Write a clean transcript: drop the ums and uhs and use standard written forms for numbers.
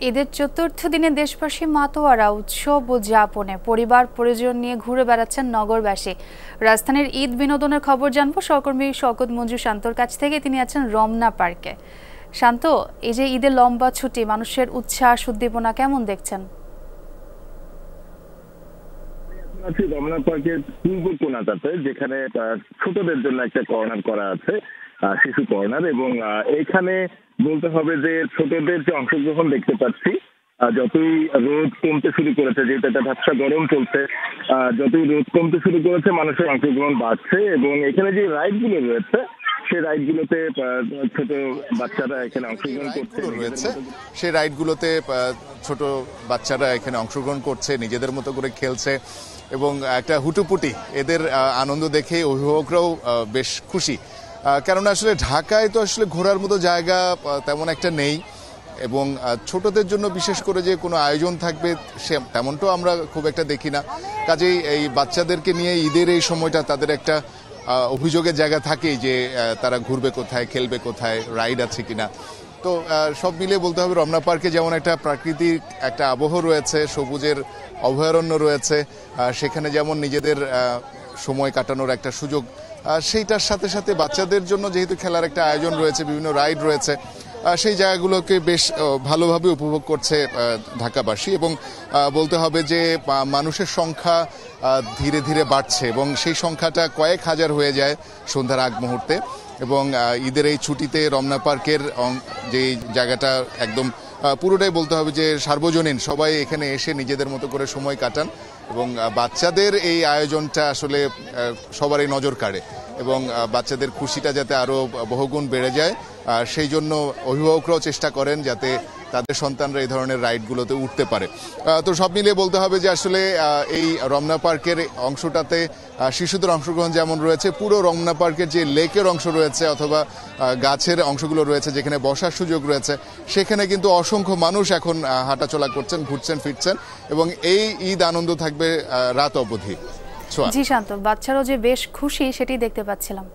ঈদের চতুর্থ দিনে দেশবাসী মাতোয়ারা উৎসব উদযাপনে পরিবার পরিজন নিয়ে ঘুরে বেড়াচ্ছেন নগরবাসী। রাজধানীর ঈদ বিনোদনের খবর জানবো সহকর্মী শওকত মঞ্জু শান্তর কাছ থেকে। তিনি আছেন রমনা পার্কে। শান্ত, এই যে ঈদের লম্বা ছুটি, মানুষের উচ্ছ্বাস উদ্দীপনা কেমন দেখছেন? রমনা পার্কের পূর্ব কোণাটাতে যেখানে ছোটদের জন্য একটা কর্নার করা আছে, শিশু কর্নার, এবং এখানে বলতে হবে যে ছোটদের যে অংশগ্রহণ দেখতে পাচ্ছি, যতই রোদ কমতে শুরু করেছে, যেহেতু একটা ঝাপসা গরম চলছে, যতই রোদ কমতে শুরু করেছে মানুষের অংশগ্রহণ বাড়ছে। এবং এখানে যে রাইড গুলো রয়েছে সেই রাইডগুলোতে ছোট বাচ্চারা এখানে অংশগ্রহণ করছে সেই রাইডগুলোতে ছোট বাচ্চারা এখানে অংশগ্রহণ করছে, নিজেদের মতো করে খেলছে এবং একটা হুটুপুটি এদের আনন্দ দেখে অভিভাবকরাও বেশ খুশি। কারণ আসলে ঢাকায় তো আসলে ঘোরার মতো জায়গা তেমন একটা নেই, এবং ছোটদের জন্য বিশেষ করে যে কোনো আয়োজন থাকবে সে তেমনটাও আমরা খুব একটা দেখি না। কাজেই এই বাচ্চাদেরকে নিয়ে ঈদের এই সময়টা তাদের একটা অভিযোগের জায়গা থাকেই যে তারা ঘুরবে কোথায়, খেলবে কোথায়, রাইড আছে কিনা। তো সব মিলিয়ে বলতে হবে রমনা পার্কে যেমন একটা প্রাকৃতিক একটা আবহ রয়েছে, সবুজের অভয়ারণ্য রয়েছে, সেখানে যেমন নিজেদের সময় কাটানোর একটা সুযোগ, সেইটার সাথে সাথে বাচ্চাদের জন্য যেহেতু খেলার একটা আয়োজন রয়েছে, বিভিন্ন রাইড রয়েছে, সেই জায়গাগুলোকে বেশ ভালোভাবে উপভোগ করছে ঢাকাবাসী। এবং বলতে হবে যে মানুষের সংখ্যা ধীরে ধীরে বাড়ছে এবং সেই সংখ্যাটা কয়েক হাজার হয়ে যায় সন্ধ্যার আগ মুহূর্তে। এবং ঈদের এই ছুটিতে রমনা পার্কের যে জায়গাটা একদম পুরোটাই বলতে হবে যে সার্বজনীন, সবাই এখানে এসে নিজেদের মতো করে সময় কাটান এবং বাচ্চাদের এই আয়োজনটা আসলে সবারই নজর কাড়ে এবং বাচ্চাদের খুশিটা যাতে আরো বহুগুণ বেড়ে যায় সেই জন্য অভিভাবকরাও চেষ্টা করেন যাতে তাদের সন্তানরা এই ধরনের রাইডগুলোতে উঠতে পারে। তো সব মিলিয়ে বলতে হবে যে আসলে এই রমনা পার্কের অংশটাতে শিশুদের অংশগ্রহণ যেমন রয়েছে, পুরো রমনা পার্কের যে লেকের অংশ রয়েছে অথবা গাছের অংশগুলো রয়েছে যেখানে বসার সুযোগ রয়েছে, সেখানে কিন্তু অসংখ্য মানুষ এখন হাঁটাচলা করছেন, ঘুরছেন, ফিরছেন এবং এই ঈদ আনন্দ থাকবে রাত অবধি। জি শান্ত, বাচ্চারাও যে বেশ খুশি সেটি দেখতে পাচ্ছিলাম।